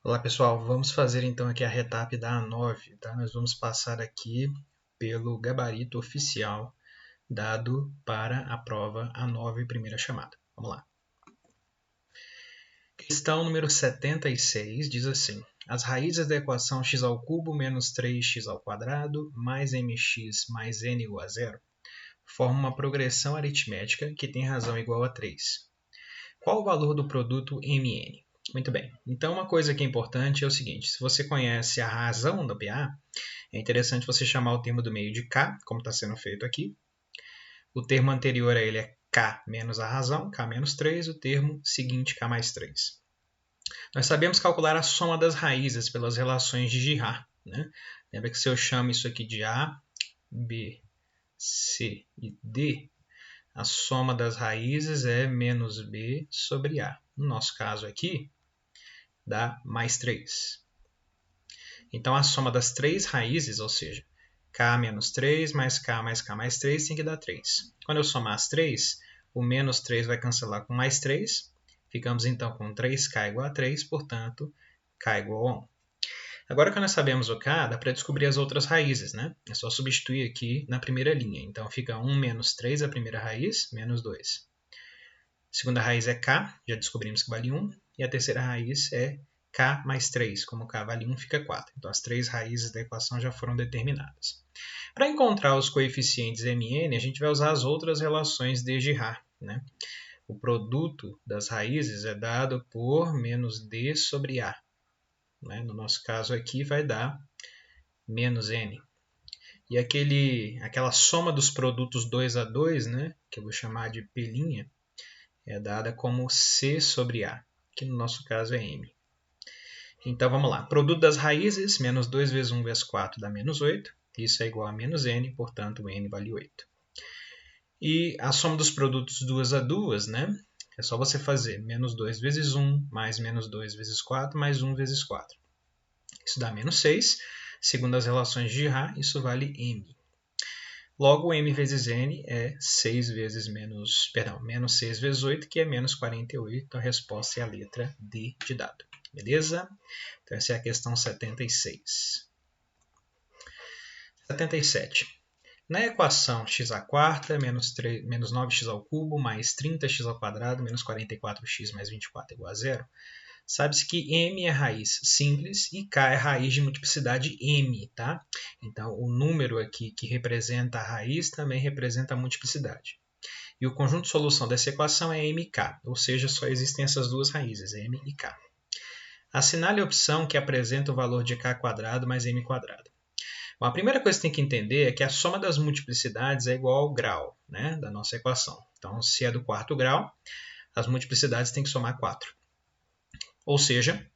Olá pessoal, vamos fazer então aqui a retap da A9, tá? Nós vamos passar aqui pelo gabarito oficial dado para a prova A9 primeira chamada. Vamos lá. Questão número 76 diz assim: as raízes da equação x ao cubo menos 3x ao quadrado mais mx mais n igual a zero formam uma progressão aritmética que tem razão igual a 3. Qual o valor do produto mn? Muito bem, então uma coisa que é importante é o seguinte: se você conhece a razão da PA, é interessante você chamar o termo do meio de K, como está sendo feito aqui. O termo anterior a ele é K menos a razão, K menos 3, o termo seguinte K mais 3. Nós sabemos calcular a soma das raízes pelas relações de Girard, né? Lembra que se eu chamo isso aqui de A, B, C e D, a soma das raízes é menos B sobre A. No nosso caso aqui, dá mais 3. Então, a soma das três raízes, ou seja, K menos 3 mais K mais K mais 3 tem que dar 3. Quando eu somar as 3, o menos 3 vai cancelar com mais 3. Ficamos então com 3K igual a 3, portanto, K igual a 1. Agora que nós sabemos o K, dá para descobrir as outras raízes, né? É só substituir aqui na primeira linha. Então, fica 1 menos 3 a primeira raiz, menos 2. A segunda raiz é K, já descobrimos que vale 1. E a terceira raiz é K mais 3. Como K vale 1, fica 4. Então, as três raízes da equação já foram determinadas. Para encontrar os coeficientes mn, a gente vai usar as outras relações de Girard, né? O produto das raízes é dado por menos d sobre a. Né? No nosso caso aqui vai dar menos n. E aquela soma dos produtos 2 a 2, né? Que eu vou chamar de P', é dada como c sobre a, que no nosso caso é m. Então vamos lá. Produto das raízes, menos 2 vezes 1 vezes 4 dá menos 8. Isso é igual a menos n, portanto n vale 8. E a soma dos produtos 2 a 2, né? É só você fazer menos 2 vezes 1, mais menos 2 vezes 4, mais 1 vezes 4. Isso dá menos 6. Segundo as relações de Girard, isso vale m. Logo, m vezes n é 6 vezes menos 6 vezes 8, que é menos 48. Então, a resposta é a letra D de dado. Beleza? Então, essa é a questão 76. 77. Na equação x² menos 9x ao cubo mais 30x ao quadrado menos 44x mais 24 igual a zero, sabe-se que m é raiz simples e k é raiz de multiplicidade m, tá? Então, o número aqui que representa a raiz também representa a multiplicidade. E o conjunto de solução dessa equação é mk, ou seja, só existem essas duas raízes, m e k. Assinale a opção que apresenta o valor de k² mais m². Bom, a primeira coisa que você tem que entender é que a soma das multiplicidades é igual ao grau, né, da nossa equação. Então, se é do quarto grau, as multiplicidades têm que somar 4. Ou seja,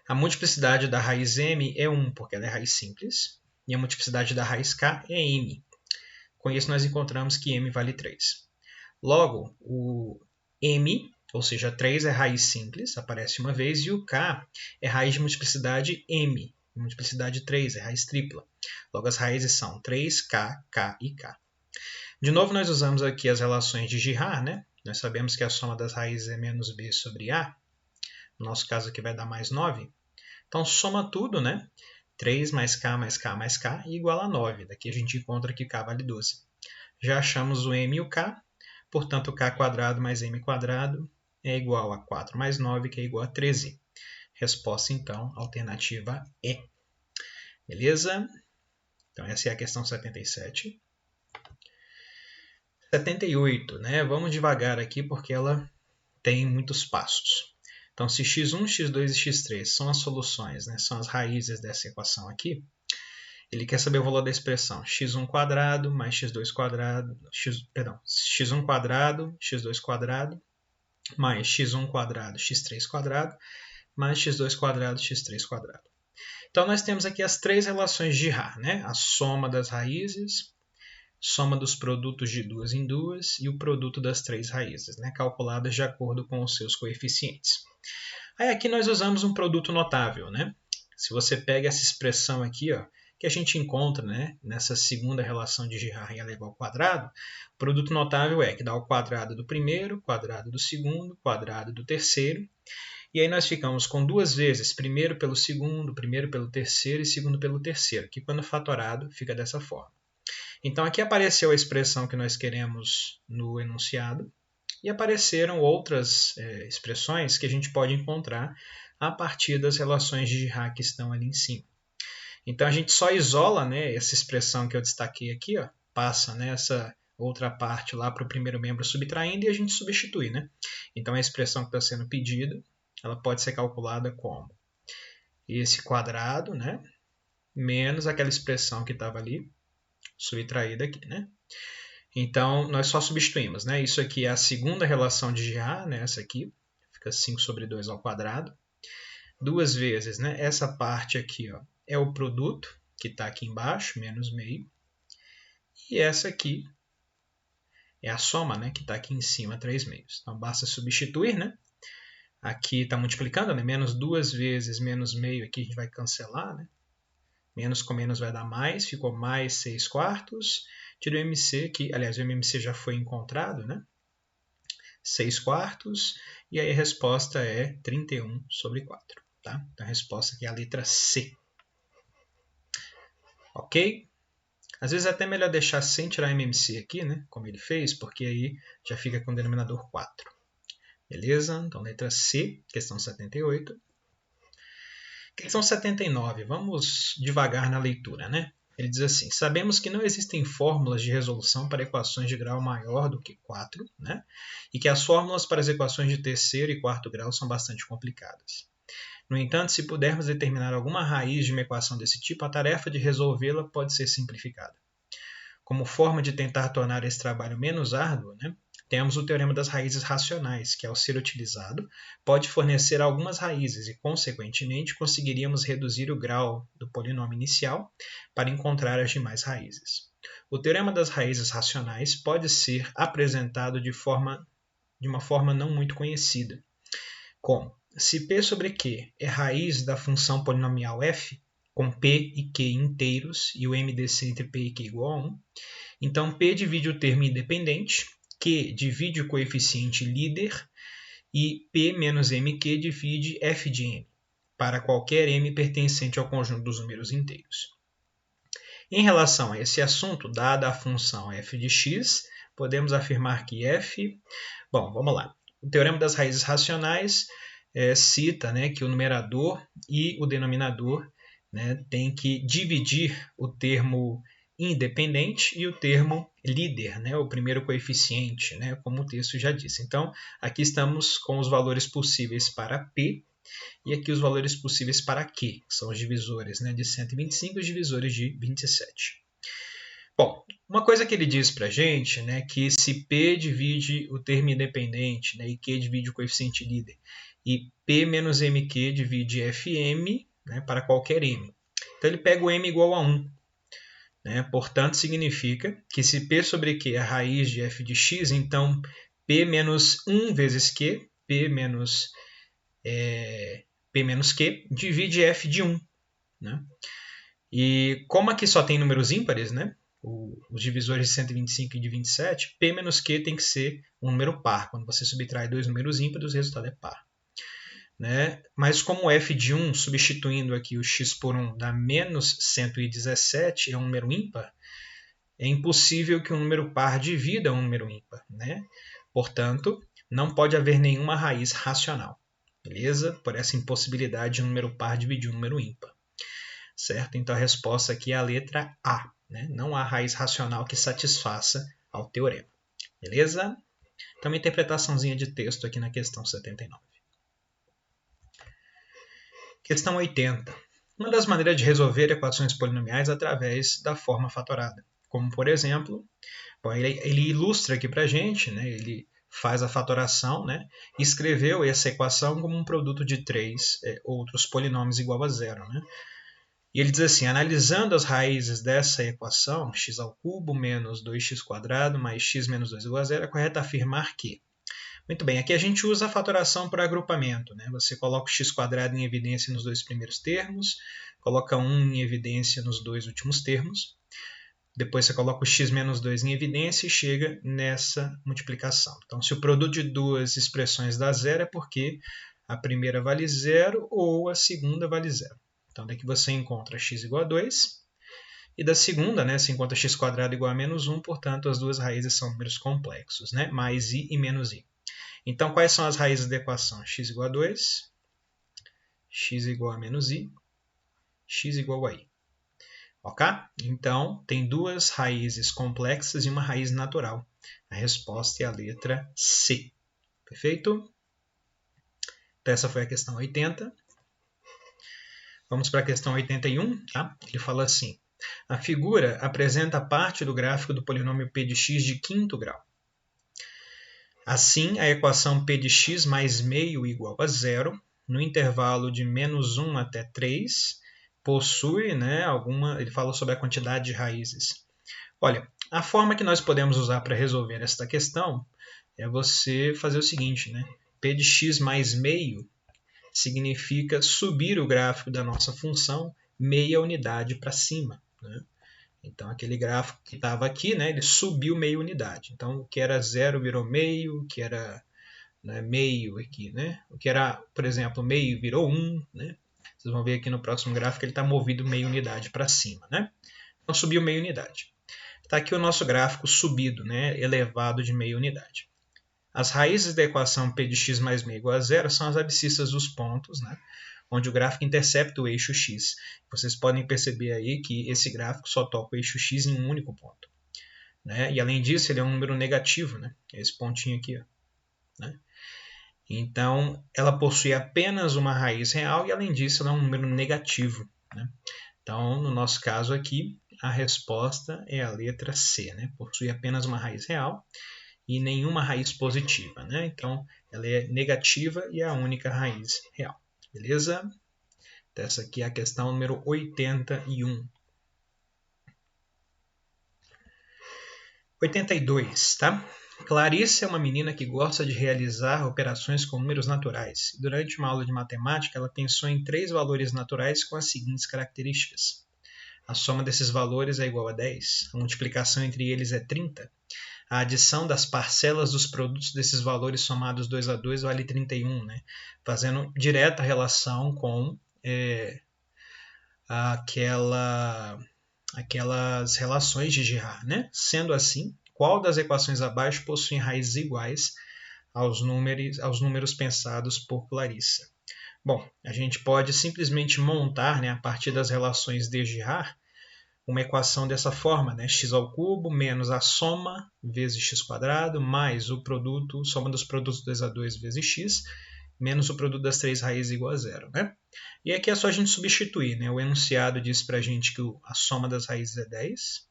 a multiplicidade da raiz m é 1, porque ela é raiz simples, e a multiplicidade da raiz k é m. Com isso, nós encontramos que m vale 3. Logo, o m, ou seja, 3 é raiz simples, aparece uma vez, e o k é raiz de multiplicidade m. Multiplicidade 3 é raiz tripla. Logo, as raízes são 3k, k e k. De novo, nós usamos aqui as relações de Girard, né? Nós sabemos que a soma das raízes é menos b sobre a. No nosso caso aqui vai dar mais 9. Então, soma tudo, né? 3 mais k mais k mais k igual a 9. Daqui a gente encontra que k vale 12. Já achamos o m e o k. Portanto, k² mais m² é igual a 4 mais 9, que é igual a 13. Resposta, então, alternativa E. Beleza? Então, essa é a questão 77. 78, né? Vamos devagar aqui porque ela tem muitos passos. Então, se x1, x2 e x3 são as soluções, né? São as raízes dessa equação aqui, ele quer saber o valor da expressão x1² mais x2², x1² x2² mais x1² x3² mais x2² x3². Então, nós temos aqui as três relações de Girard, né? A soma das raízes, soma dos produtos de duas em duas e o produto das três raízes, né? Calculadas de acordo com os seus coeficientes. Aí aqui nós usamos um produto notável, né? Se você pega essa expressão aqui, ó, que a gente encontra, né, nessa segunda relação de Girard ela é igual ao quadrado, o produto notável é que dá o quadrado do primeiro, quadrado do segundo, quadrado do terceiro, E aí nós ficamos com duas vezes, primeiro pelo segundo, primeiro pelo terceiro e segundo pelo terceiro, que quando fatorado fica dessa forma. Então aqui apareceu a expressão que nós queremos no enunciado e apareceram outras expressões que a gente pode encontrar a partir das relações de Girard que estão ali em cima. Então a gente só isola, né, essa expressão que eu destaquei aqui, ó, passa, né, essa outra parte lá para o primeiro membro subtraindo e a gente substitui. Né? Então a expressão que está sendo pedida, ela pode ser calculada como esse quadrado, né, menos aquela expressão que estava ali, subtraída aqui. Né? Então nós só substituímos. Né? Isso aqui é a segunda relação de Girard, né, essa aqui, fica 5 sobre 2 ao quadrado. Duas vezes, né, essa parte aqui, ó, é o produto, que está aqui embaixo, menos meio. E essa aqui é a soma, né, que está aqui em cima, 3 meios. Então, basta substituir. Né? Aqui está multiplicando, né? Menos duas vezes menos meio, aqui a gente vai cancelar. Né? Menos com menos vai dar mais, ficou mais 6 quartos. Tira o MC, que, aliás, o MMC já foi encontrado, né? 6 quartos. E aí a resposta é 31 sobre 4. Tá? Então, a resposta aqui é a letra C. Ok? Às vezes é até melhor deixar sem tirar MMC aqui, né? Como ele fez, porque aí já fica com o denominador 4. Beleza? Então, letra C, questão 78. Questão 79. Vamos devagar na leitura, né? Ele diz assim, sabemos que não existem fórmulas de resolução para equações de grau maior do que 4, né? E que as fórmulas para as equações de terceiro e quarto grau são bastante complicadas. No entanto, se pudermos determinar alguma raiz de uma equação desse tipo, a tarefa de resolvê-la pode ser simplificada. Como forma de tentar tornar esse trabalho menos árduo, né, temos o teorema das raízes racionais, que ao ser utilizado, pode fornecer algumas raízes e, consequentemente, conseguiríamos reduzir o grau do polinômio inicial para encontrar as demais raízes. O teorema das raízes racionais pode ser apresentado de uma forma não muito conhecida, como se P sobre Q é raiz da função polinomial f, com P e Q inteiros e o MDC entre P e Q igual a 1, então P divide o termo independente, Q divide o coeficiente líder e P menos MQ divide f de M, para qualquer M pertencente ao conjunto dos números inteiros. Em relação a esse assunto, dada a função f de x, podemos afirmar que f... Bom, vamos lá. O teorema das raízes racionais cita, né, que o numerador e o denominador, né, tem que dividir o termo independente e o termo líder, né, o primeiro coeficiente, né, como o texto já disse. Então, aqui estamos com os valores possíveis para P e aqui os valores possíveis para Q, que são os divisores, né, de 125 e os divisores de 27. Bom, uma coisa que ele diz para a gente, né, que se P divide o termo independente, né, e Q divide o coeficiente líder, e P menos MQ divide FM, né, para qualquer M. Então ele pega o M igual a 1. Né? Portanto, significa que se P sobre Q é a raiz de f de x, então P menos 1 vezes Q, P menos Q, divide f de 1. Né? E como aqui só tem números ímpares, né? Os divisores de 125 e de 27, P menos Q tem que ser um número par. Quando você subtrai dois números ímpares, o resultado é par. Né? Mas como f de 1, substituindo aqui o x por 1, dá menos 117, é um número ímpar, é impossível que um número par divida um número ímpar. Né? Portanto, não pode haver nenhuma raiz racional. Beleza? Por essa impossibilidade de um número par dividir um número ímpar. Certo? Então a resposta aqui é a letra A. Né? Não há raiz racional que satisfaça ao teorema. Beleza? Então uma interpretaçãozinha de texto aqui na questão 79. Questão 80. Uma das maneiras de resolver equações polinomiais é através da forma fatorada. Como, por exemplo, bom, ele ilustra aqui para a gente, né, ele faz a fatoração, né, e escreveu essa equação como um produto de três outros polinômios igual a zero. Né? E ele diz assim, analisando as raízes dessa equação, x ao cubo menos 2x² mais x menos 2 igual a zero, é correto afirmar que... Muito bem, aqui a gente usa a fatoração por agrupamento. Né? Você coloca o x² em evidência nos dois primeiros termos, coloca 1 em evidência nos dois últimos termos, depois você coloca o x menos 2 em evidência e chega nessa multiplicação. Então, se o produto de duas expressões dá zero, é porque A primeira vale 0 ou a segunda vale 0. Então, daqui você encontra x igual a 2. E da segunda, né, se encontra x² igual a menos 1, portanto, as duas raízes são números complexos, né, mais i e menos i. Então, quais são as raízes da equação? X igual a 2, x igual a menos i, x igual a i. Ok? Então, tem duas raízes complexas e uma raiz natural. A resposta é a letra C. Perfeito? Então, essa foi a questão 80. Vamos para a questão 81. Tá? Ele fala assim. A figura apresenta parte do gráfico do polinômio p de x de quinto grau. Assim, a equação p de x mais meio igual a 0, no intervalo de menos 1 até 3, possui, né, ele fala sobre a quantidade de raízes. Olha, a forma que nós podemos usar para resolver esta questão é você fazer o seguinte, né? P de x mais meio significa subir o gráfico da nossa função meia unidade para cima, né? Então, aquele gráfico que estava aqui, né, ele subiu meia unidade. Então, o que era 0 virou meio, o que era, né, meio aqui, né? O que era, por exemplo, meio virou 1, né? Vocês vão ver aqui no próximo gráfico ele está movido meia unidade para cima, né? Então, subiu meia unidade. Está aqui o nosso gráfico subido, né, elevado de meia unidade. As raízes da equação p de x mais meio igual a 0 são as abscissas dos pontos, né, onde o gráfico intercepta o eixo x. Vocês podem perceber aí que esse gráfico só toca o eixo x em um único ponto, né? E além disso, ele é um número negativo, né? Esse pontinho aqui, ó, né? Então, ela possui apenas uma raiz real e, além disso, ela é um número negativo, né? Então, no nosso caso aqui, a resposta é a letra C, né? Possui apenas uma raiz real e nenhuma raiz positiva, né? Então, ela é negativa e é a única raiz real. Beleza? Então, essa aqui é a questão número 81. 82, tá? Clarice é uma menina que gosta de realizar operações com números naturais. Durante uma aula de matemática, ela pensou em 3 valores naturais com as seguintes características. A soma desses valores é igual a 10. A multiplicação entre eles é 30. A adição das parcelas dos produtos desses valores somados 2 a 2 vale 31, né? Fazendo direta relação com aquelas relações de Girard, né? Sendo assim, qual das equações abaixo possui raízes iguais aos números pensados por Clarissa? Bom, a gente pode simplesmente montar, né, a partir das relações de Girard, uma equação dessa forma, né? X ao cubo menos a soma vezes x² mais o produto, soma dos produtos 2 a 2 vezes x, menos o produto das 3 raízes igual a 0. Né? E aqui é só a gente substituir. Né? O enunciado disse para a gente que a soma das raízes é 10.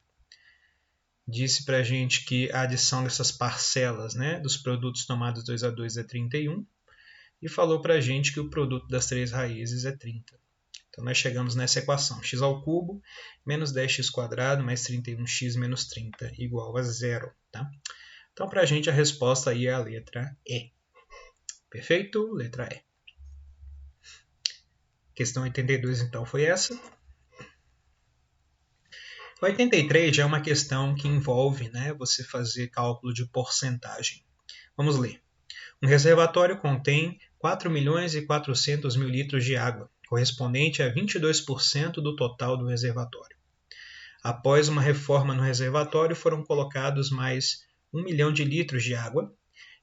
Disse para a gente que a adição dessas parcelas, né, dos produtos tomados 2 a 2 é 31. E falou para a gente que o produto das 3 raízes é 30. Então, nós chegamos nessa equação. X ao cubo menos 10x² mais 31x menos 30 igual a 0. Tá? Então, para a gente, a resposta aí é a letra E. Perfeito? Letra E. Questão 82, então, foi essa. 83 já é uma questão que envolve, né, você fazer cálculo de porcentagem. Vamos ler. Um reservatório contém 4.400.000 litros de água, correspondente a 22% do total do reservatório. Após uma reforma no reservatório, foram colocados mais 1 milhão de litros de água,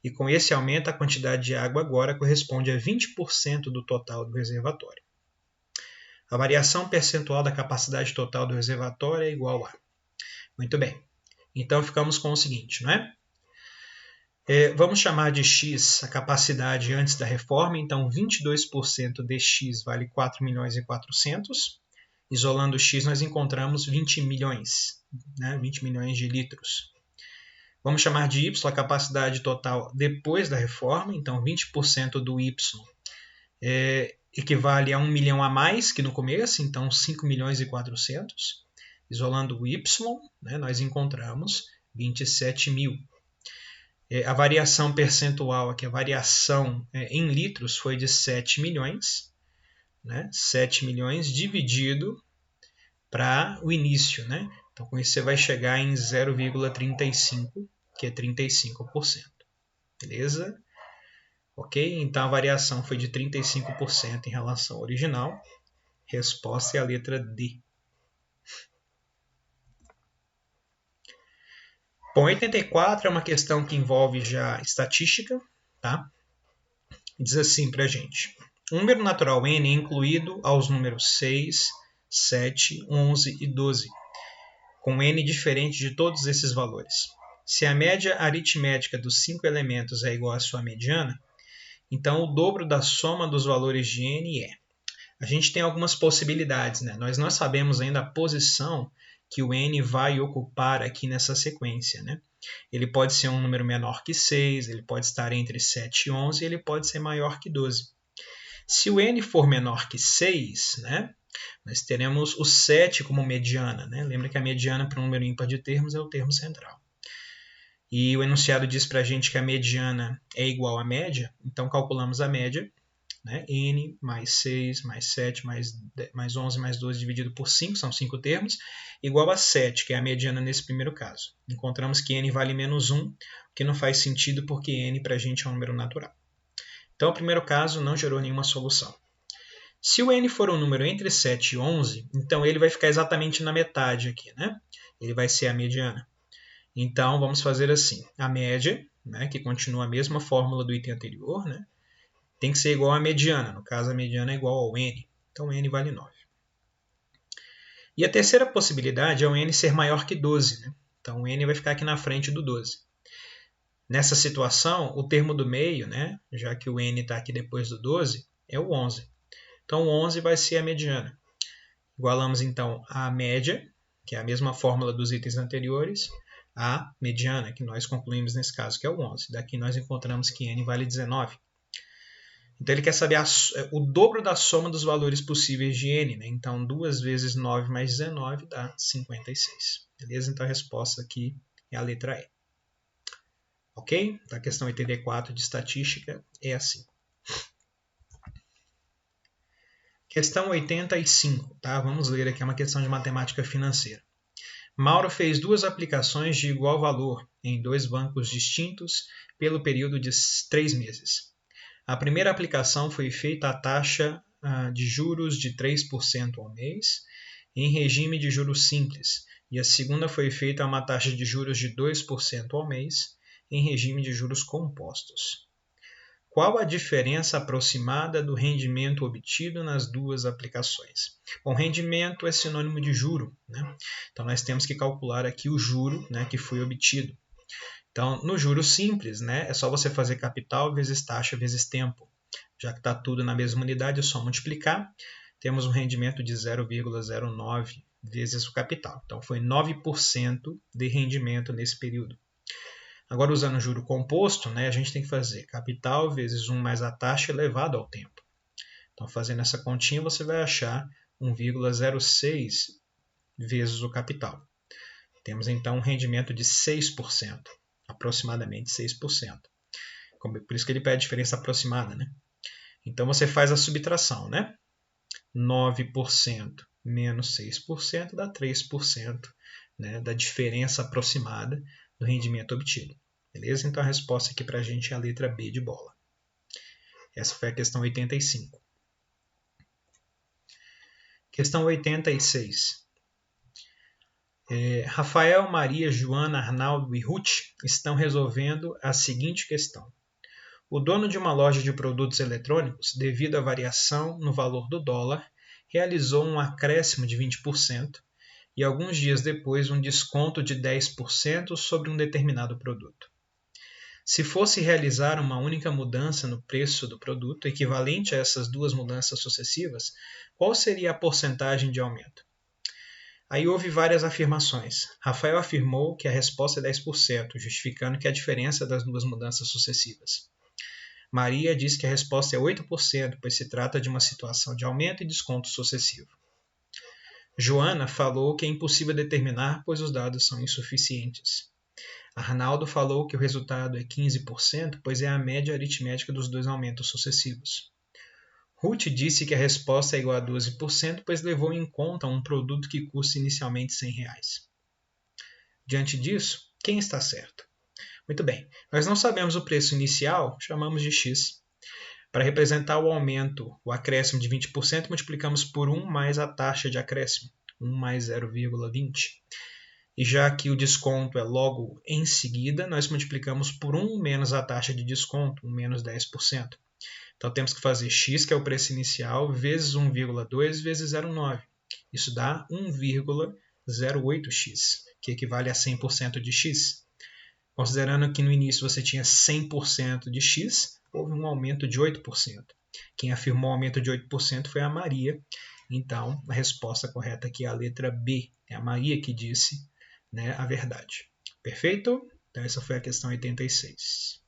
e com esse aumento, a quantidade de água agora corresponde a 20% do total do reservatório. A variação percentual da capacidade total do reservatório é igual a... Muito bem. Então, ficamos com o seguinte, não é? Vamos chamar de x a capacidade antes da reforma, então 22% de x vale 4.400.000. Isolando x, nós encontramos 20 milhões, né? 20 milhões de litros. Vamos chamar de y a capacidade total depois da reforma, então 20% do y equivale a 1 milhão a mais que no começo, então 5.400.000. Isolando o y, né, nós encontramos 27.000. A variação percentual aqui, a variação em litros foi de 7 milhões, né? 7 milhões dividido para o início, né? Então, com isso você vai chegar em 0,35, que é 35%. Beleza? Ok? Então a variação foi de 35% em relação ao original. Resposta é a letra D. Bom, 84 é uma questão que envolve já estatística, tá? Diz assim para a gente. Um número natural n é incluído aos números 6, 7, 11 e 12, com n diferente de todos esses valores. Se a média aritmética dos 5 elementos é igual à sua mediana, então o dobro da soma dos valores de n é. A gente tem algumas possibilidades, né? Nós não sabemos ainda a posição que o n vai ocupar aqui nessa sequência, né? Ele pode ser um número menor que 6, ele pode estar entre 7 e 11, ele pode ser maior que 12. Se o n for menor que 6, né, nós teremos o 7 como mediana. Né? Lembra que a mediana para um número ímpar de termos é o termo central. E o enunciado diz para a gente que a mediana é igual à média, então calculamos a média, né? N mais 6, mais 7, mais 11, mais 12 dividido por 5, são 5 termos, igual a 7, que é a mediana nesse primeiro caso. Encontramos que n vale menos 1, o que não faz sentido porque n para a gente é um número natural. Então, o primeiro caso não gerou nenhuma solução. Se o n for um número entre 7 e 11, então ele vai ficar exatamente na metade aqui, né? Ele vai ser a mediana. Então, vamos fazer assim. A média, né, que continua a mesma fórmula do item anterior, né, tem que ser igual à mediana. No caso, a mediana é igual ao n. Então, n vale 9. E a terceira possibilidade é o n ser maior que 12. Né? Então, o n vai ficar aqui na frente do 12. Nessa situação, o termo do meio, né, já que o n está aqui depois do 12, é o 11. Então, o 11 vai ser a mediana. Igualamos, então, a média, que é a mesma fórmula dos itens anteriores, a mediana, que nós concluímos nesse caso, que é o 11. Daqui nós encontramos que n vale 19. Então, ele quer saber o dobro da soma dos valores possíveis de n. Né? Então, 2 vezes 9 mais 19 dá 56. Beleza? Então, a resposta aqui é a letra E. Ok? A questão 84 de estatística é assim. Questão 85. Tá? Vamos ler aqui uma questão de matemática financeira. Mauro fez 2 aplicações de igual valor em 2 bancos distintos pelo período de 3 meses. A primeira aplicação foi feita à taxa de juros de 3% ao mês, em regime de juros simples, e a segunda foi feita a uma taxa de juros de 2% ao mês, em regime de juros compostos. Qual a diferença aproximada do rendimento obtido nas 2 aplicações? Bom, rendimento é sinônimo de juro, né? Então nós temos que calcular aqui o juro, né, que foi obtido. Então, no juro simples, né, é só você fazer capital vezes taxa vezes tempo. Já que está tudo na mesma unidade, é só multiplicar. Temos um rendimento de 0,09 vezes o capital. Então, foi 9% de rendimento nesse período. Agora, usando o juro composto, né, a gente tem que fazer capital vezes 1 mais a taxa elevado ao tempo. Então, fazendo essa continha, você vai achar 1,06 vezes o capital. Temos, então, um rendimento de 6%, aproximadamente 6%. Por isso que ele pede a diferença aproximada. Né? Então, você faz a subtração. Né? 9% menos 6% dá 3%, né, da diferença aproximada do rendimento obtido. Beleza? Então a resposta aqui para a gente é a letra B de bola. Essa foi a questão 85. Questão 86. Rafael, Maria, Joana, Arnaldo e Ruth estão resolvendo a seguinte questão. O dono de uma loja de produtos eletrônicos, devido à variação no valor do dólar, realizou um acréscimo de 20% e alguns dias depois um desconto de 10% sobre um determinado produto. Se fosse realizar uma única mudança no preço do produto, equivalente a essas 2 mudanças sucessivas, qual seria a porcentagem de aumento? Aí houve várias afirmações. Rafael afirmou que a resposta é 10%, justificando que a diferença das 2 mudanças sucessivas. Maria diz que a resposta é 8%, pois se trata de uma situação de aumento e desconto sucessivo. Joana falou que é impossível determinar, pois os dados são insuficientes. Arnaldo falou que o resultado é 15%, pois é a média aritmética dos 2 aumentos sucessivos. Ruth disse que a resposta é igual a 12%, pois levou em conta um produto que custa inicialmente R$100. Diante disso, quem está certo? Muito bem, nós não sabemos o preço inicial, chamamos de X. Para representar o aumento, o acréscimo de 20%, multiplicamos por 1 mais a taxa de acréscimo, 1 mais 0,20. E já que o desconto é logo em seguida, nós multiplicamos por 1 menos a taxa de desconto, 1 menos 10%. Então temos que fazer x, que é o preço inicial, vezes 1,2 vezes 0,9. Isso dá 1,08x, que equivale a 100% de x. Considerando que no início você tinha 100% de x, houve um aumento de 8%. Quem afirmou o aumento de 8% foi a Maria. Então, a resposta correta aqui é a letra B. É a Maria que disse, né, a verdade. Perfeito? Então, essa foi a questão 86.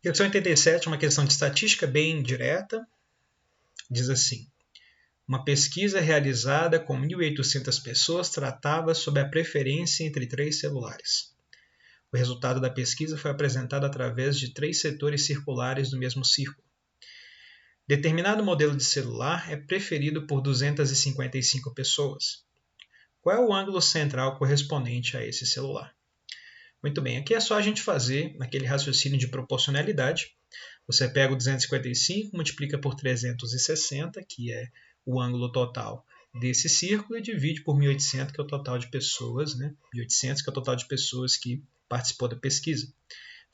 Questão 87 é uma questão de estatística bem direta. Diz assim: uma pesquisa realizada com 1.800 pessoas tratava sobre a preferência entre 3 celulares. O resultado da pesquisa foi apresentado através de 3 setores circulares do mesmo círculo. Determinado modelo de celular é preferido por 255 pessoas. Qual é o ângulo central correspondente a esse celular? Muito bem, aqui é só a gente fazer aquele raciocínio de proporcionalidade. Você pega o 255, multiplica por 360, que é o ângulo total desse círculo, e divide por 1.800, que é o total de pessoas, né? 1.800, que é o total de pessoas que participou da pesquisa.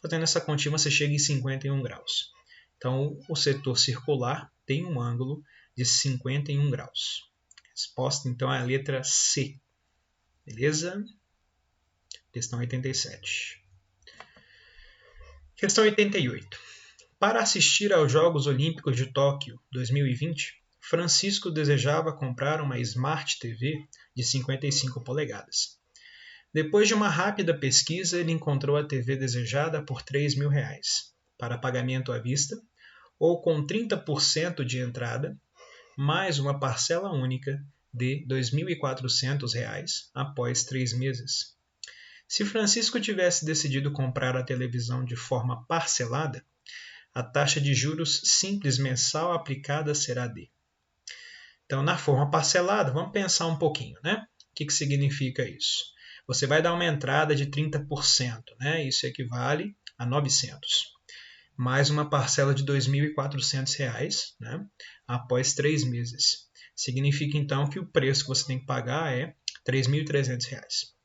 Fazendo essa continha, você chega em 51 graus. Então, o setor circular tem um ângulo de 51 graus. A resposta, então, é a letra C. Beleza? Questão 87. Questão 88. Para assistir aos Jogos Olímpicos de Tóquio 2020, Francisco desejava comprar uma Smart TV de 55 polegadas. Depois de uma rápida pesquisa, ele encontrou a TV desejada por R$3.000, para pagamento à vista, ou com 30% de entrada, mais uma parcela única de R$2.400 após 3 meses. Se Francisco tivesse decidido comprar a televisão de forma parcelada, a taxa de juros simples mensal aplicada será de. Então, na forma parcelada, vamos pensar um pouquinho, né? O que significa isso? Você vai dar uma entrada de 30%, né? Isso equivale a 900. Mais uma parcela de R$2.400, né? Após 3 meses. Significa, então, que o preço que você tem que pagar é R$3.300.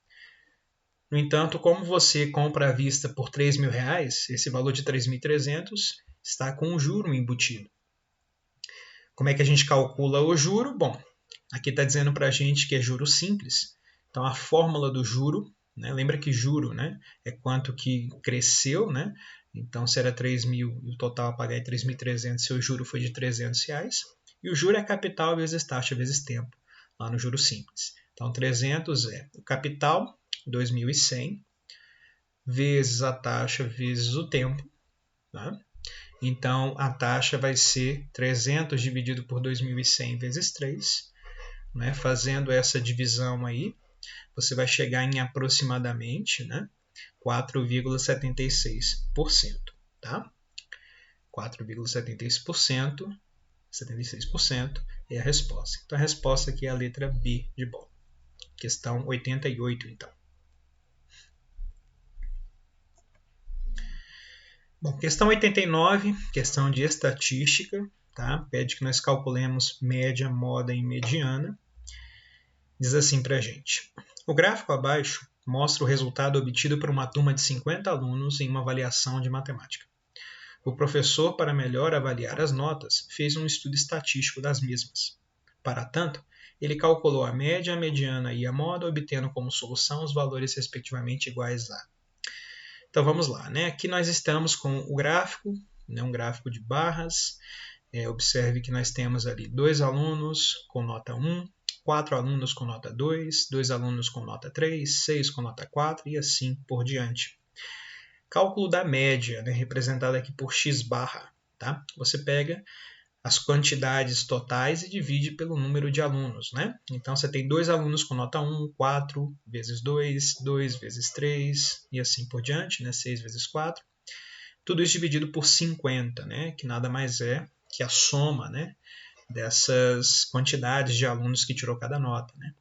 No entanto, como você compra à vista por R$3.000, esse valor de 3.300 está com um juro embutido. Como é que a gente calcula o juro? Bom, aqui está dizendo para a gente que é juro simples. Então, a fórmula do juro, né? Lembra que juro, né, é quanto que cresceu, né? Então, se era 3.000 e o total a pagar é 3.300, seu juro foi de R$300. E o juro é capital vezes taxa vezes tempo, lá no juro simples. Então, 300 é o capital, 2.100, vezes a taxa vezes o tempo. Tá? Então, a taxa vai ser 300 dividido por 2.100 vezes 3. Né? Fazendo essa divisão aí, você vai chegar em aproximadamente, né, 4,76%. Tá? 4,76% 76% é a resposta. Então, a resposta aqui é a letra B de bola. Questão 88, então. Bom, questão 89, questão de estatística, tá? Pede que nós calculemos média, moda e mediana. Diz assim para a gente: o gráfico abaixo mostra o resultado obtido por uma turma de 50 alunos em uma avaliação de matemática. O professor, para melhor avaliar as notas, fez um estudo estatístico das mesmas. Para tanto, ele calculou a média, a mediana e a moda, obtendo como solução os valores respectivamente iguais a. Então vamos lá, né? Aqui nós estamos com o gráfico, né? Um gráfico de barras. Observe que nós temos ali 2 alunos com nota 1, 4 alunos com nota 2, 2 alunos com nota 3, 6 com nota 4 e assim por diante. Cálculo da média, né? Representada aqui por x barra. Tá? Você pega as quantidades totais e divide pelo número de alunos, né? Então, você tem 2 alunos com nota 1, 4 vezes 2, 2 vezes 3 e assim por diante, né? 6 vezes 4. Tudo isso dividido por 50, né? Que nada mais é que a soma, né, dessas quantidades de alunos que tirou cada nota, né?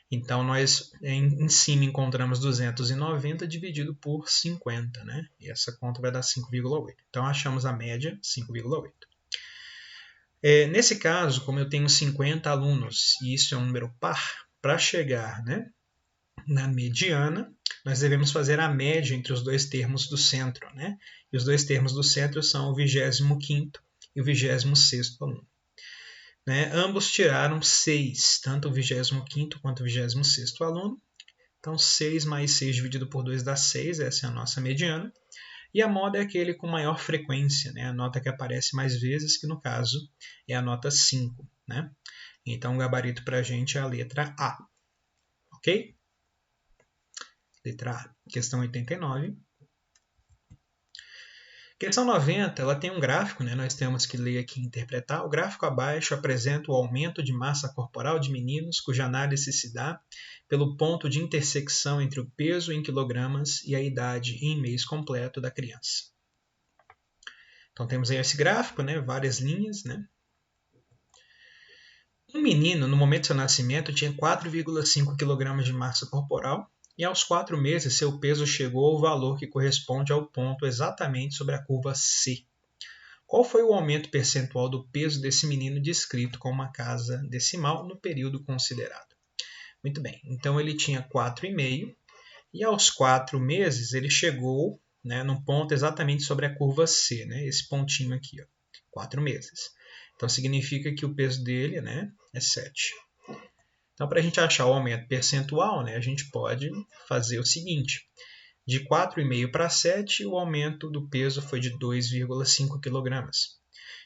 Então, nós em cima encontramos 290 dividido por 50, né? E essa conta vai dar 5,8. Então, achamos a média, 5,8. Nesse caso, como eu tenho 50 alunos e isso é um número par, para chegar, né, na mediana, nós devemos fazer a média entre os dois termos do centro, né? E os dois termos do centro são o 25º e o 26º aluno. Né? Ambos tiraram 6, tanto o 25º quanto o 26º aluno. Então, 6 mais 6 dividido por 2 dá 6, essa é a nossa mediana. E a moda é aquele com maior frequência, né? A nota que aparece mais vezes, que no caso é a nota 5. Né? Então, o gabarito para a gente é a letra A. Ok? Letra A. Questão 89. Questão 90, ela tem um gráfico, né? Nós temos que ler aqui e interpretar. O gráfico abaixo apresenta o aumento de massa corporal de meninos, cuja análise se dá pelo ponto de intersecção entre o peso em quilogramas e a idade em mês completo da criança. Então temos aí esse gráfico, né? Várias linhas, né? Um menino, no momento do seu nascimento, tinha 4,5 kg de massa corporal, e aos 4 meses seu peso chegou ao valor que corresponde ao ponto exatamente sobre a curva C. Qual foi o aumento percentual do peso desse menino descrito com uma casa decimal no período considerado? Muito bem, então ele tinha 4,5 e aos 4 meses ele chegou, né, num ponto exatamente sobre a curva C, né, esse pontinho aqui, ó, 4 meses. Então significa que o peso dele, né, é 7. Então, para a gente achar o aumento percentual, né, a gente pode fazer o seguinte. De 4,5 para 7, o aumento do peso foi de 2,5 kg.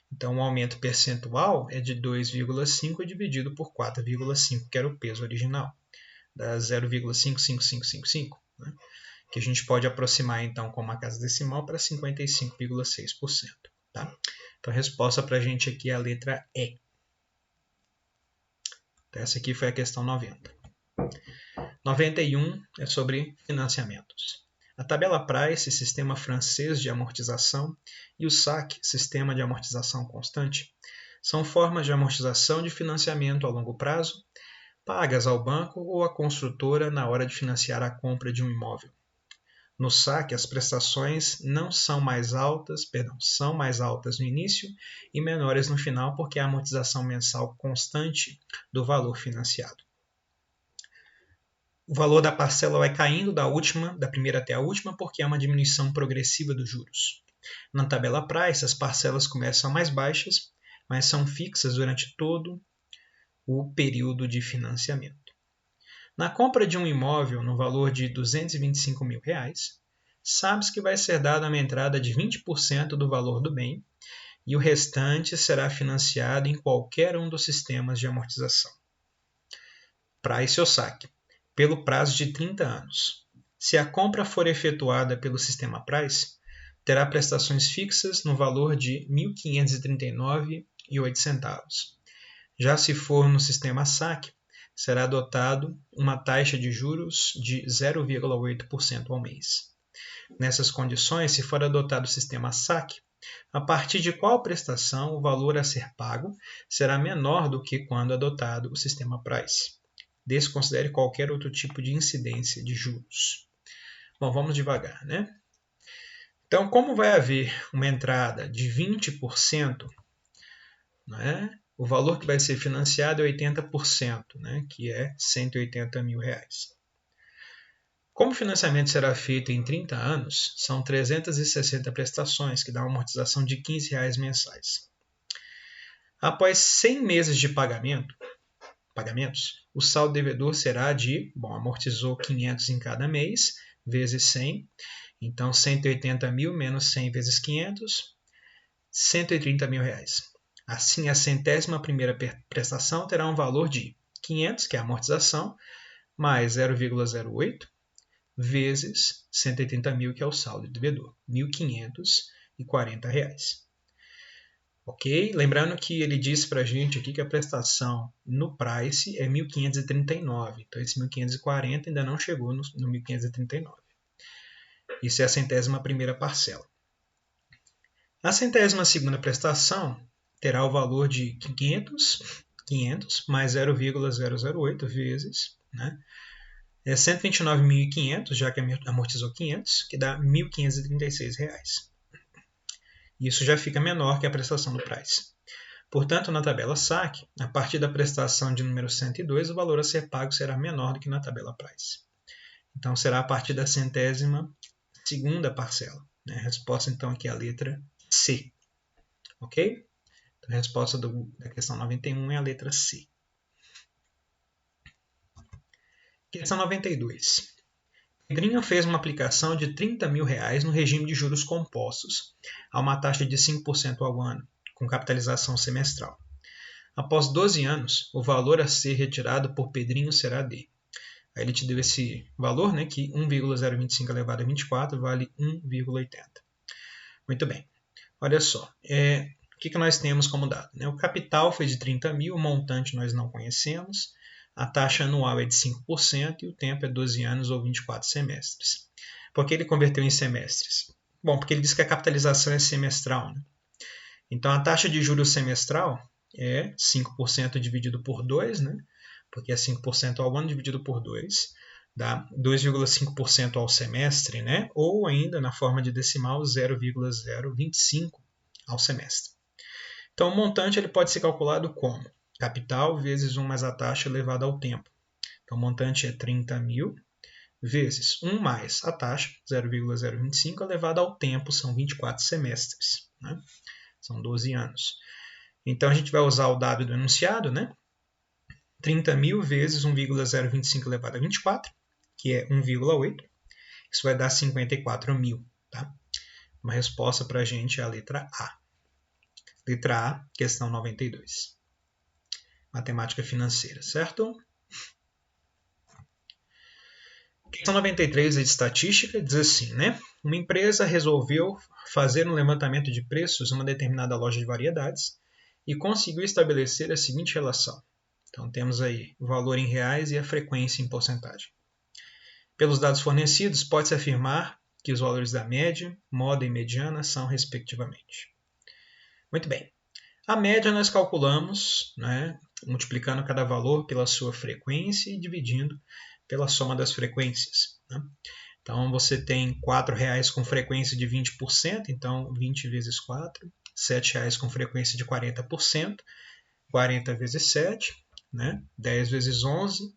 Então, o aumento percentual é de 2,5 dividido por 4,5, que era o peso original. Dá 0,55555, né, que a gente pode aproximar, então, com uma casa decimal para 55,6%. Tá? Então, a resposta para a gente aqui é a letra E. Essa aqui foi a questão 90. 91 é sobre financiamentos. A tabela Price, sistema francês de amortização, e o SAC, sistema de amortização constante, são formas de amortização de financiamento a longo prazo, pagas ao banco ou à construtora na hora de financiar a compra de um imóvel. No SAC, as prestações são mais altas no início e menores no final, porque há amortização mensal constante do valor financiado. O valor da parcela vai caindo da primeira até a última, porque há uma diminuição progressiva dos juros. Na tabela Price, as parcelas começam mais baixas, mas são fixas durante todo o período de financiamento. Na compra de um imóvel no valor de R$ 225 mil, sabe-se que vai ser dada uma entrada de 20% do valor do bem e o restante será financiado em qualquer um dos sistemas de amortização. Price ou SAC, pelo prazo de 30 anos. Se a compra for efetuada pelo sistema Price, terá prestações fixas no valor de R$ 1.539,08. Já se for no sistema SAC, será adotado uma taxa de juros de 0,8% ao mês. Nessas condições, se for adotado o sistema SAC, a partir de qual prestação o valor a ser pago será menor do que quando adotado o sistema Price. Desconsidere qualquer outro tipo de incidência de juros. Bom, vamos devagar, né? Então, como vai haver uma entrada de 20%, né? O valor que vai ser financiado é 80%, né, que é R$ 180 mil. Como o financiamento será feito em 30 anos, são 360 prestações, que dá uma amortização de R$ 15 mensais. Após 100 meses de pagamentos, o saldo devedor será de, amortizou 500 em cada mês, vezes 100, então 180 mil menos 100 vezes 500, 130 mil reais. Assim, a 100ª prestação terá um valor de 500, que é a amortização, mais 0,08, vezes 180 mil, que é o saldo do devedor, R$ 1.540. Ok? Lembrando que ele disse para a gente aqui que a prestação no Price é 1.539, então esse 1.540 ainda não chegou no 1.539. Isso é a 100ª parcela. A 100ª prestação terá o valor de 500 mais 0,008 vezes né? É 129.500, já que amortizou 500, que dá R$ 1.536. Isso já fica menor que a prestação do price. Portanto, na tabela saque, a partir da prestação de número 102, o valor a ser pago será menor do que na tabela price. Então, será a partir da 102ª parcela. A resposta, então, aqui é a letra C. Ok? Então, a resposta da questão 91 é a letra C. Questão 92. Pedrinho fez uma aplicação de R$ 30.000 no regime de juros compostos, a uma taxa de 5% ao ano, com capitalização semestral. Após 12 anos, o valor a ser retirado por Pedrinho será de... Aí ele te deu esse valor, né, que 1,025 elevado a 24 vale 1,80. Muito bem. Olha só. O que nós temos como dado? O capital foi de 30 mil, o montante nós não conhecemos. A taxa anual é de 5% e o tempo é 12 anos ou 24 semestres. Por que ele converteu em semestres? Bom, porque ele diz que a capitalização é semestral, né? Então, a taxa de juros semestral é 5% dividido por 2, né? Porque é 5% ao ano dividido por 2, dá 2,5% ao semestre, né? Ou ainda, na forma de decimal, 0,025 ao semestre. Então, o montante ele pode ser calculado como capital vezes 1 mais a taxa elevada ao tempo. Então, o montante é 30 mil vezes 1 mais a taxa, 0,025, elevada ao tempo, são 24 semestres, né? São 12 anos. Então, a gente vai usar o dado do enunciado, né? 30 mil vezes 1,025 elevado a 24, que é 1,8. Isso vai dar 54 mil. Tá? Uma resposta para a gente é a letra A. Letra A, questão 92. Matemática financeira, certo? Questão 93 é de estatística, diz assim, né? Uma empresa resolveu fazer um levantamento de preços em uma determinada loja de variedades e conseguiu estabelecer a seguinte relação. Então, temos aí o valor em reais e a frequência em porcentagem. Pelos dados fornecidos, pode-se afirmar que os valores da média, moda e mediana são respectivamente. Muito bem. A média nós calculamos, né, multiplicando cada valor pela sua frequência e dividindo pela soma das frequências. Né? Então, você tem R$ 4,00 com frequência de 20%, então 20 vezes 4. R$ 7,00 com frequência de 40%, 40 vezes 7, né? 10 vezes 11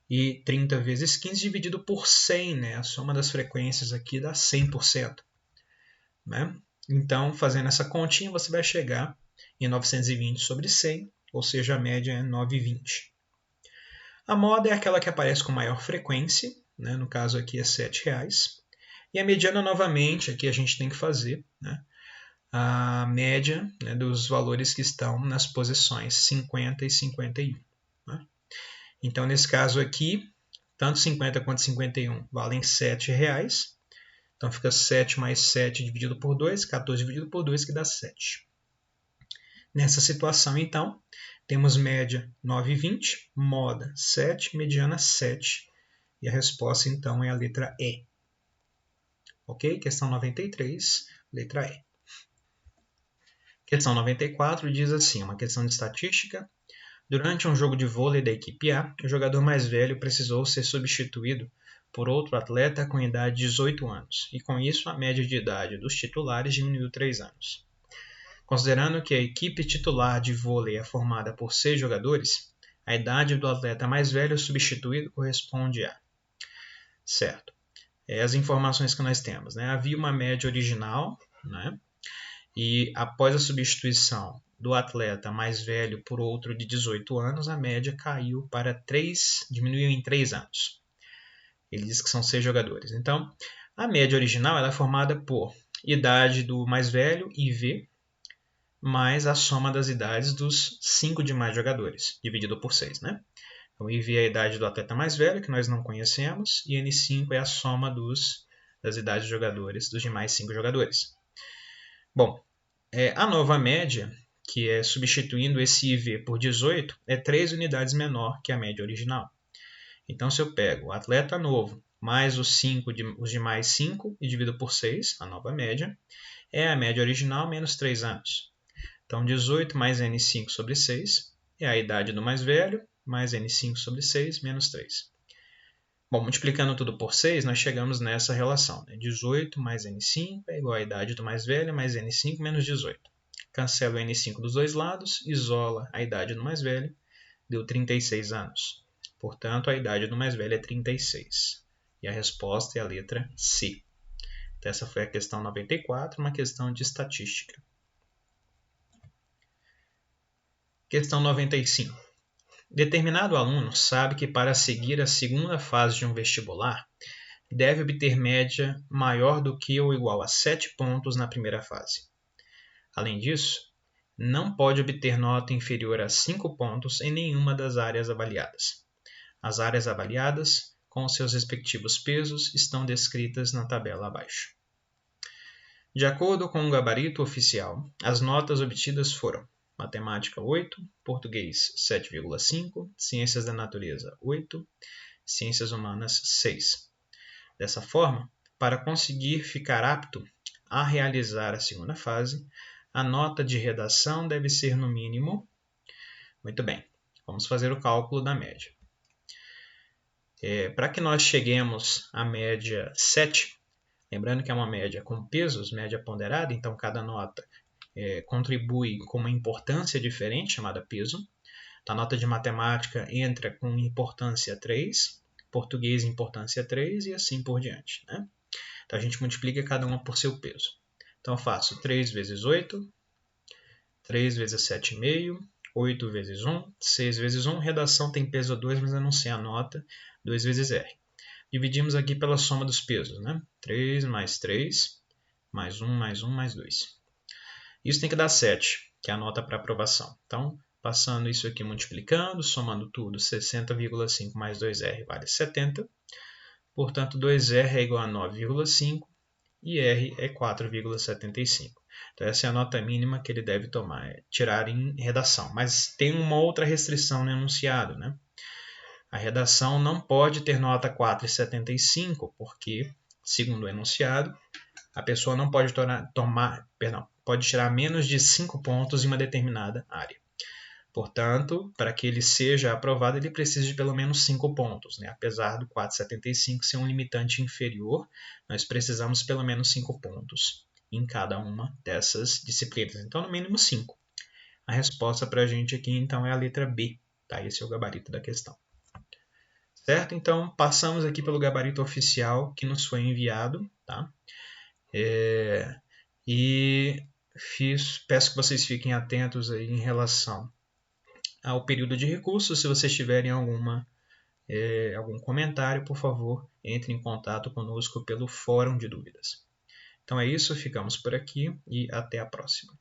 e 30 vezes 15 dividido por 100, né? A soma das frequências aqui dá 100%. Né? Então, fazendo essa continha, você vai chegar em 920 sobre 100, ou seja, a média é 9,20. A moda é aquela que aparece com maior frequência, né? No caso aqui é R$ 7,00. E a mediana, novamente, aqui a gente tem que fazer, né? A média, né, dos valores que estão nas posições 50 e 51. Né? Então, nesse caso aqui, tanto 50 quanto 51 valem R$ 7,00. Então, fica 7 mais 7 dividido por 2, 14 dividido por 2, que dá 7. Nessa situação, então, temos média 9,20, moda 7, mediana 7. E a resposta, então, é a letra E. Ok? Questão 93, letra E. Questão 94 diz assim, uma questão de estatística. Durante um jogo de vôlei da equipe A, o jogador mais velho precisou ser substituído por outro atleta com idade de 18 anos, e com isso a média de idade dos titulares diminuiu 3 anos. Considerando que a equipe titular de vôlei é formada por 6 jogadores, a idade do atleta mais velho substituído corresponde a... Certo. As informações que nós temos, né? Havia uma média original, né? E após a substituição do atleta mais velho por outro de 18 anos, a média caiu para 3, diminuiu em 3 anos. Ele diz que são 6 jogadores. Então, a média original ela é formada por idade do mais velho, IV, mais a soma das idades dos 5 demais jogadores, dividido por 6, né? Então, IV é a idade do atleta mais velho, que nós não conhecemos, e N5 é a soma das idades dos jogadores, dos demais 5 jogadores. Bom, a nova média, que é substituindo esse IV por 18, é 3 unidades menor que a média original. Então, se eu pego o atleta novo mais os demais 5 e divido por 6, a nova média, é a média original menos 3 anos. Então, 18 mais N5 sobre 6 é a idade do mais velho, mais N5 sobre 6, menos 3. Bom, multiplicando tudo por 6, nós chegamos nessa relação. Né? 18 mais N5 é igual à idade do mais velho mais N5 menos 18. Cancela o N5 dos dois lados, isola a idade do mais velho, deu 36 anos. Portanto, a idade do mais velho é 36. E a resposta é a letra C. Então, essa foi a questão 94, uma questão de estatística. Questão 95. Determinado aluno sabe que para seguir a segunda fase de um vestibular, deve obter média maior do que ou igual a 7 pontos na primeira fase. Além disso, não pode obter nota inferior a 5 pontos em nenhuma das áreas avaliadas. As áreas avaliadas, com seus respectivos pesos, estão descritas na tabela abaixo. De acordo com o gabarito oficial, as notas obtidas foram Matemática 8, Português 7,5, Ciências da Natureza 8, Ciências Humanas 6. Dessa forma, para conseguir ficar apto a realizar a segunda fase, a nota de redação deve ser no mínimo... Muito bem, vamos fazer o cálculo da média. Para que nós cheguemos à média 7, lembrando que é uma média com pesos, média ponderada, então cada nota contribui com uma importância diferente, chamada peso. A nota de matemática entra com importância 3, português importância 3 e assim por diante. Né? Então a gente multiplica cada uma por seu peso. Então eu faço 3 vezes 8, 3 vezes 7,5, 8 vezes 1, 6 vezes 1. Redação tem peso 2, mas eu não sei a nota. 2 vezes R. Dividimos aqui pela soma dos pesos. Né? 3 mais 3, mais 1, mais 1, mais 2. Isso tem que dar 7, que é a nota para aprovação. Então, passando isso aqui multiplicando, somando tudo, 60,5 mais 2R vale 70. Portanto, 2R é igual a 9,5 e R é 4,75. Então, essa é a nota mínima que ele deve tirar em redação. Mas tem uma outra restrição no enunciado. Né? A redação não pode ter nota 4,75, porque, segundo o enunciado, a pessoa não pode pode tirar menos de 5 pontos em uma determinada área. Portanto, para que ele seja aprovado, ele precisa de pelo menos 5 pontos. Né? Apesar do 4,75 ser um limitante inferior, nós precisamos pelo menos 5 pontos em cada uma dessas disciplinas. Então, no mínimo 5. A resposta para a gente aqui, então, é a letra B. Tá? Esse é o gabarito da questão. Certo? Então, passamos aqui pelo gabarito oficial que nos foi enviado. Tá? Peço que vocês fiquem atentos aí em relação ao período de recurso. Se vocês tiverem algum comentário, por favor, entre em contato conosco pelo Fórum de Dúvidas. Então é isso, ficamos por aqui e até a próxima.